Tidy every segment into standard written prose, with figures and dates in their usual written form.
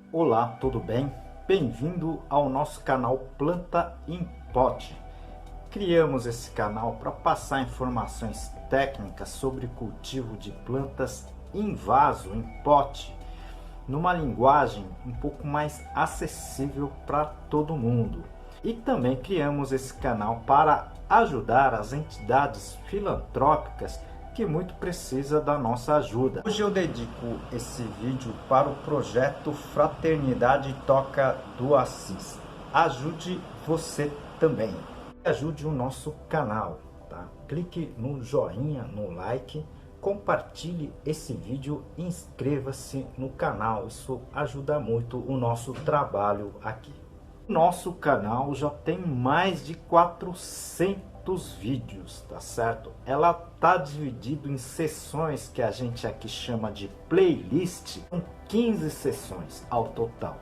Olá, tudo bem? Bem-vindo ao nosso canal Planta em Pote. Criamos esse canal para passar informações técnicas sobre cultivo de plantas em vaso, em pote, numa linguagem um pouco mais acessível para todo mundo. E também criamos esse canal para ajudar as entidades filantrópicas que muito precisa da nossa ajuda. Hoje eu dedico esse vídeo para o projeto Fraternidade Toca do Assis. Ajude você também. Ajude o nosso canal, tá? Clique no joinha, no like, compartilhe esse vídeo e inscreva-se no canal. Isso ajuda muito o nosso trabalho aqui. Nosso canal já tem mais de 400 vídeos, tá certo? Ela tá dividido em sessões que a gente aqui chama de playlist, com 15 sessões ao total.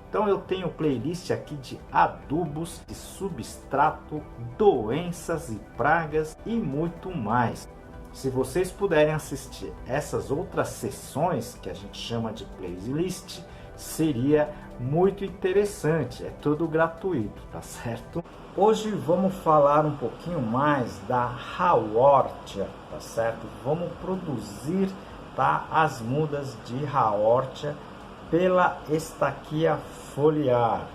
Então eu tenho playlist aqui de adubos, de substrato, doenças e pragas e muito mais. Se vocês puderem assistir essas outras sessões que a gente chama de playlist, seria muito interessante, é tudo gratuito, tá certo? Hoje vamos falar um pouquinho mais da Haworthia, tá certo? Vamos produzir, tá, as mudas de Haworthia pela estaquia foliar.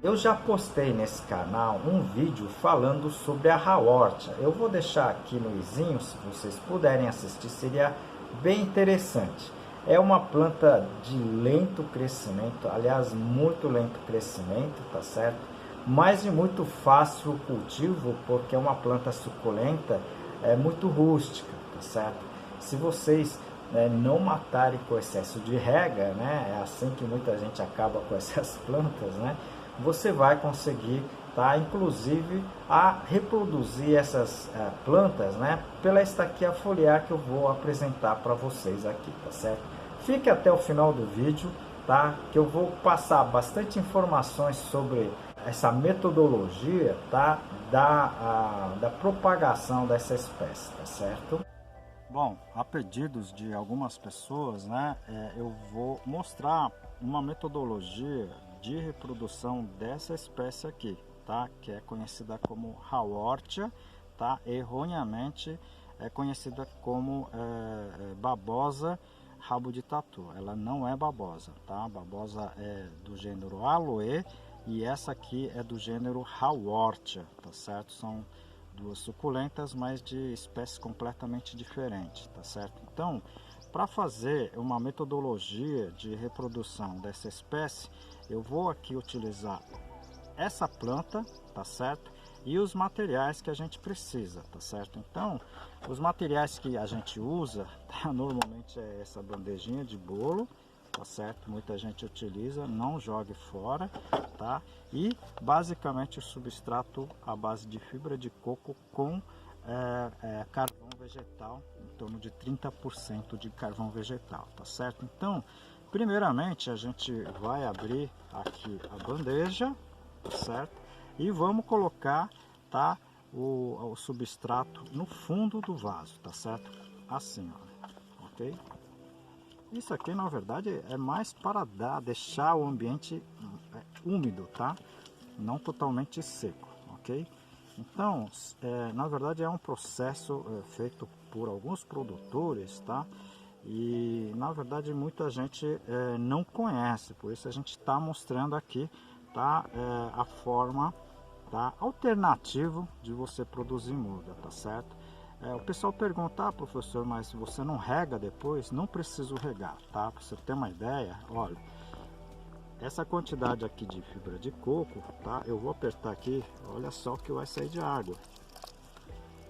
Eu já postei nesse canal um vídeo falando sobre a Haworthia. Eu vou deixar aqui no izinho, se vocês puderem assistir, seria bem interessante. É uma planta de lento crescimento, aliás, muito lento crescimento, tá certo? Mas de muito fácil cultivo, porque é uma planta suculenta, é muito rústica, tá certo? Se vocês não matarem com excesso de rega, né? É assim que muita gente acaba com essas plantas, né? Você vai conseguir, tá, inclusive a reproduzir essas plantas, né, pela estaquia foliar que eu vou apresentar para vocês aqui, tá certo? Fique até o final do vídeo, tá, que eu vou passar bastante informações sobre essa metodologia, tá, da propagação dessa espécie, tá certo? Bom, a pedidos de algumas pessoas, né, eu vou mostrar uma metodologia de reprodução dessa espécie aqui, tá? Que é conhecida como Haworthia, tá? Erroneamente é conhecida como babosa rabo de tatu. Ela não é babosa, tá? Babosa é do gênero Aloe e essa aqui é do gênero Haworthia, tá certo? São duas suculentas, mas de espécies completamente diferentes, tá certo? Então, para fazer uma metodologia de reprodução dessa espécie, eu vou aqui utilizar essa planta, tá certo? E os materiais que a gente precisa, tá certo? Então, os materiais que a gente usa, tá? Normalmente é essa bandejinha de bolo, tá certo? Muita gente utiliza, não jogue fora, tá? E basicamente o substrato à base de fibra de coco com carvão vegetal, em torno de 30% de carvão vegetal, tá certo? Então, primeiramente a gente vai abrir aqui a bandeja, tá certo? E vamos colocar, tá, o substrato no fundo do vaso, tá certo? Assim, ó, ok? Isso aqui na verdade é mais para deixar o ambiente úmido, tá? Não totalmente seco, ok? Então, na verdade é um processo feito por alguns produtores, tá? E na verdade muita gente não conhece, por isso a gente está mostrando aqui, tá? A forma, tá, alternativa de você produzir muda, tá certo? O pessoal pergunta, professor, mas você não rega depois? Não preciso regar, tá? Para você ter uma ideia, olha, essa quantidade aqui de fibra de coco, tá? Eu vou apertar aqui, olha só o que vai sair de água,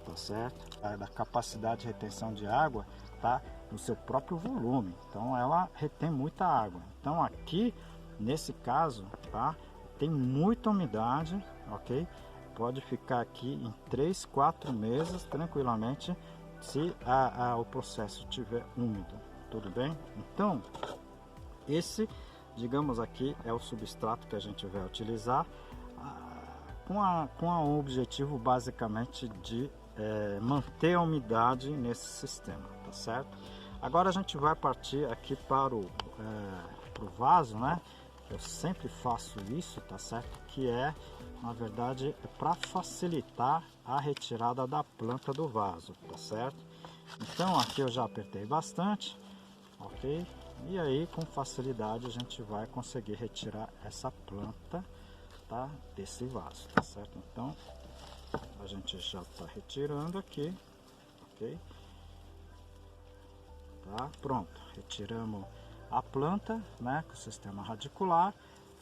tá certo? Da capacidade de retenção de água, tá? No seu próprio volume, então ela retém muita água. Então aqui, nesse caso, tá? Tem muita umidade, ok? Pode ficar aqui em 3, 4 meses tranquilamente, se o processo estiver úmido, tudo bem? Então, esse, digamos aqui, é o substrato que a gente vai utilizar com o objetivo basicamente de manter a umidade nesse sistema, tá certo? Agora a gente vai partir aqui para o vaso, né? Eu sempre faço isso, tá certo? Que é, na verdade, para facilitar a retirada da planta do vaso, tá certo? Então aqui eu já apertei bastante, ok? E aí com facilidade a gente vai conseguir retirar essa planta, tá? Desse vaso, tá certo? Então a gente já está retirando aqui, ok? Tá? Pronto, retiramos a planta, né, com o sistema radicular,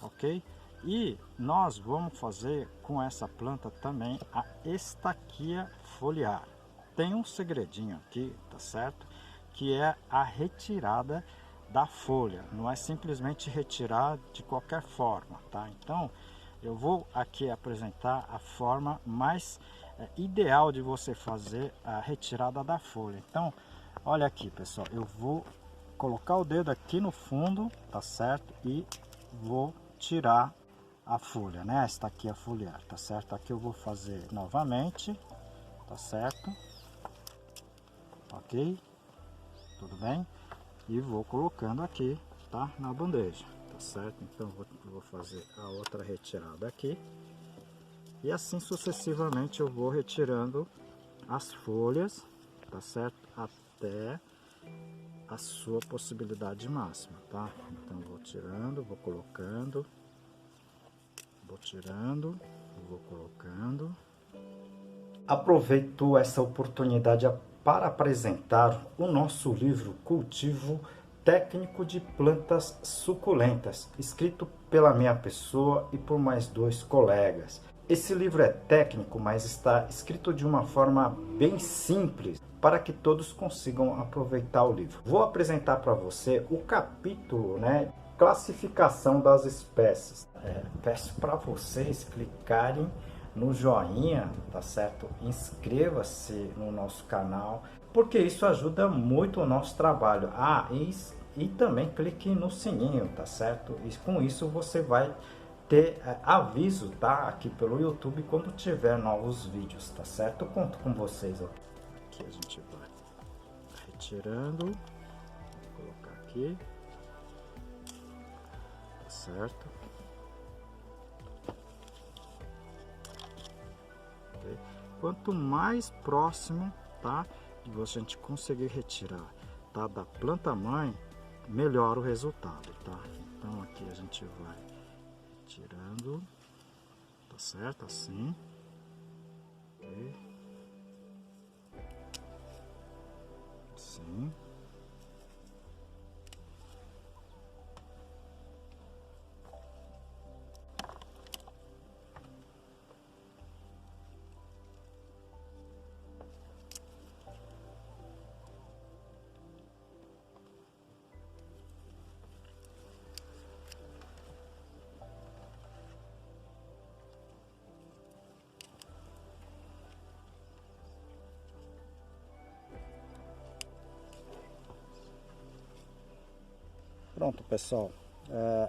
ok? E nós vamos fazer com essa planta também a estaquia foliar. Tem um segredinho aqui, tá certo? Que é a retirada da folha, não é simplesmente retirar de qualquer forma, tá? Então eu vou aqui apresentar a forma mais ideal de você fazer a retirada da folha. Então olha aqui, pessoal, eu vou colocar o dedo aqui no fundo, tá certo? E vou tirar a folha, né? Esta aqui é a foliar, tá certo? Aqui eu vou fazer novamente, tá certo? Ok? Tudo bem? E vou colocando aqui, tá? Na bandeja, tá certo? Então vou fazer a outra retirada aqui. E assim sucessivamente eu vou retirando as folhas, tá certo? Até a sua possibilidade máxima, tá? Então vou tirando, vou colocando, vou tirando, vou colocando. Aproveito essa oportunidade para apresentar o nosso livro Cultivo Técnico de Plantas Suculentas, escrito pela minha pessoa e por mais 2 colegas. Esse livro é técnico, mas está escrito de uma forma bem simples para que todos consigam aproveitar o livro. Vou apresentar para você o capítulo, né, classificação das espécies. Peço para vocês clicarem no joinha, tá certo? Inscreva-se no nosso canal, porque isso ajuda muito o nosso trabalho. E também clique no sininho, tá certo? E com isso você vai ter aviso, tá? Aqui pelo YouTube quando tiver novos vídeos, tá certo? Eu conto com vocês. Aqui a gente vai retirando, vou colocar aqui, tá certo? Okay. Quanto mais próximo, tá, de você a gente conseguir retirar, tá, da planta mãe, melhor o resultado, tá? Então aqui a gente vai tirando, tá certo? Assim. Okay. Assim. Pronto, pessoal,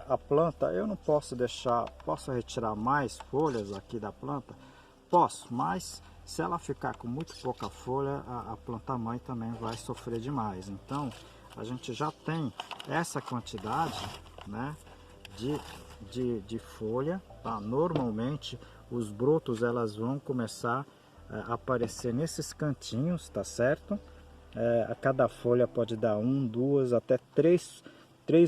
a planta eu não posso deixar, posso retirar mais folhas aqui da planta? Posso, mas se ela ficar com muito pouca folha, a planta mãe também vai sofrer demais. Então a gente já tem essa quantidade, né, de folha, tá? Normalmente os brotos elas vão começar a aparecer nesses cantinhos, tá certo? A cada folha pode dar 1, 2, até 3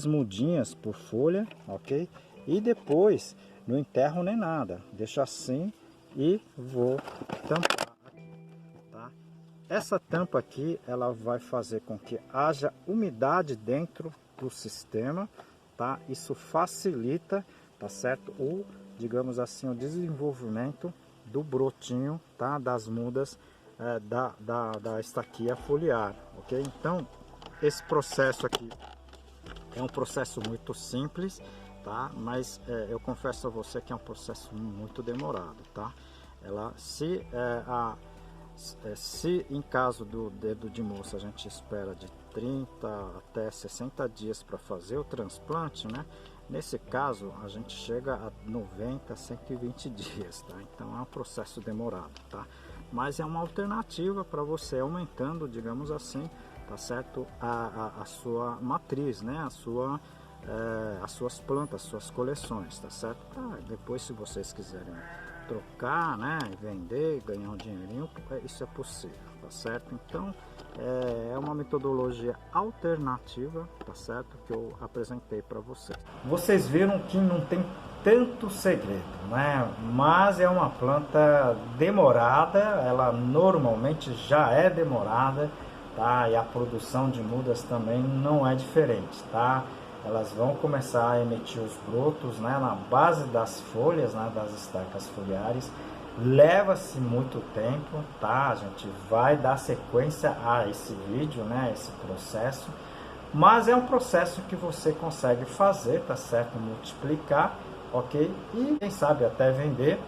mudinhas por folha, ok? E depois não enterro nem nada, deixo assim e vou tampar aqui, tá? Essa tampa aqui ela vai fazer com que haja umidade dentro do sistema, tá? Isso facilita, tá certo? O, digamos assim, o desenvolvimento do brotinho, tá? Das mudas da estaquia foliar, ok? Então esse processo aqui é um processo muito simples, tá? Mas eu confesso a você que é um processo muito demorado, tá? Se em caso do dedo de moça a gente espera de 30 até 60 dias para fazer o transplante, né? Nesse caso a gente chega a 90, 120 dias, tá? Então é um processo demorado, tá? Mas é uma alternativa para você aumentando, digamos assim, tá certo? A sua matriz, né? As suas plantas, suas coleções, tá certo? Depois, se vocês quiserem trocar, né, vender, ganhar um dinheirinho, isso é possível, tá certo? Então é uma metodologia alternativa, tá certo, que eu apresentei para vocês. Vocês viram que não tem tanto segredo, né? Mas é uma planta demorada, ela normalmente já é demorada, tá? E a produção de mudas também não é diferente, tá? Elas vão começar a emitir os brotos, né, na base das folhas, né, das estacas foliares. Leva-se muito tempo, tá? A gente vai dar sequência a esse vídeo, né, esse processo. Mas é um processo que você consegue fazer, tá certo? Multiplicar, ok? E quem sabe até vender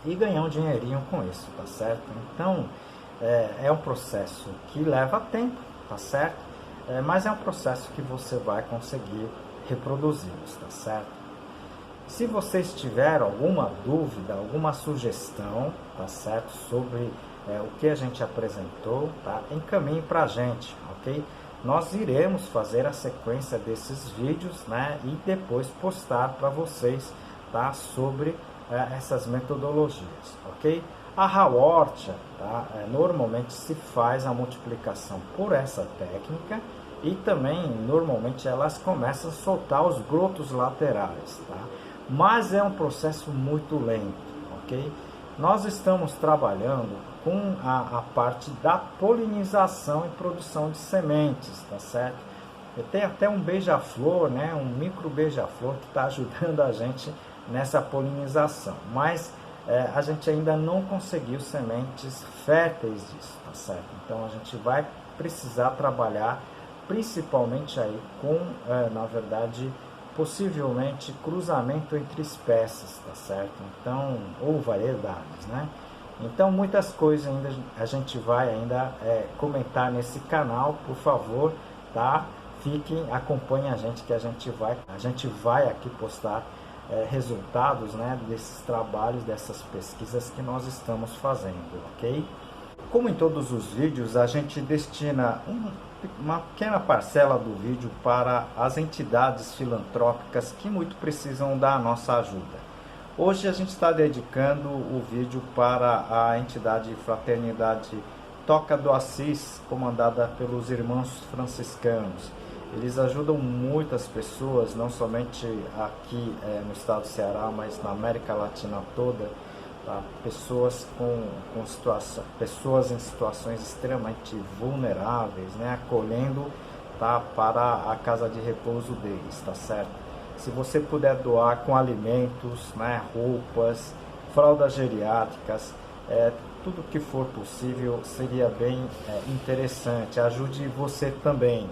e ganhar um dinheirinho com isso, tá certo? Então é um processo que leva tempo, tá certo? Mas é um processo que você vai conseguir reproduzi-los, tá certo? Se vocês tiveram alguma dúvida, alguma sugestão, tá certo? Sobre o que a gente apresentou, tá? Encaminhe para a gente, ok? Nós iremos fazer a sequência desses vídeos, né? E depois postar para vocês, tá? Sobre essas metodologias, ok? A Haworthia, tá? Normalmente se faz a multiplicação por essa técnica e também normalmente elas começam a soltar os brotos laterais, tá? Mas é um processo muito lento, ok? Nós estamos trabalhando com a parte da polinização e produção de sementes, tá certo? Tem até um beija-flor, né? Um micro beija-flor que está ajudando a gente nessa polinização, mas a gente ainda não conseguiu sementes férteis disso, tá certo? Então a gente vai precisar trabalhar principalmente aí com, na verdade, possivelmente cruzamento entre espécies, tá certo? Então, ou variedades, né? Então muitas coisas ainda a gente vai ainda comentar nesse canal, por favor, tá? Fiquem, acompanhem a gente que a gente vai aqui postar resultados, né, desses trabalhos, dessas pesquisas que nós estamos fazendo, ok? Como em todos os vídeos, a gente destina uma pequena parcela do vídeo para as entidades filantrópicas que muito precisam da nossa ajuda. Hoje a gente está dedicando o vídeo para a entidade Fraternidade Toca do Assis, comandada pelos irmãos franciscanos. Eles ajudam muitas pessoas, não somente aqui no estado do Ceará, mas na América Latina toda, tá? Pessoas pessoas em situações extremamente vulneráveis, né? Acolhendo, tá? Para a casa de repouso deles, tá certo? Se você puder doar com alimentos, né? Roupas, fraldas geriátricas, tudo que for possível seria bem interessante. Ajude você também.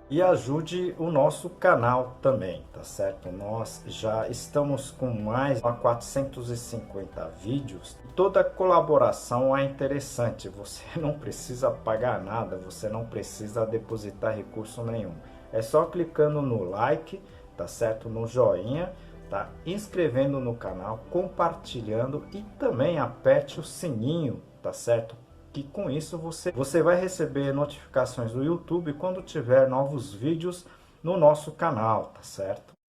E ajude o nosso canal também, tá certo? Nós já estamos com mais de 450 vídeos. Toda colaboração é interessante, você não precisa pagar nada, você não precisa depositar recurso nenhum. É só clicando no like, tá certo? No joinha, tá? Inscrevendo no canal, compartilhando e também aperte o sininho, tá certo? Que com isso você vai receber notificações do YouTube quando tiver novos vídeos no nosso canal, tá certo?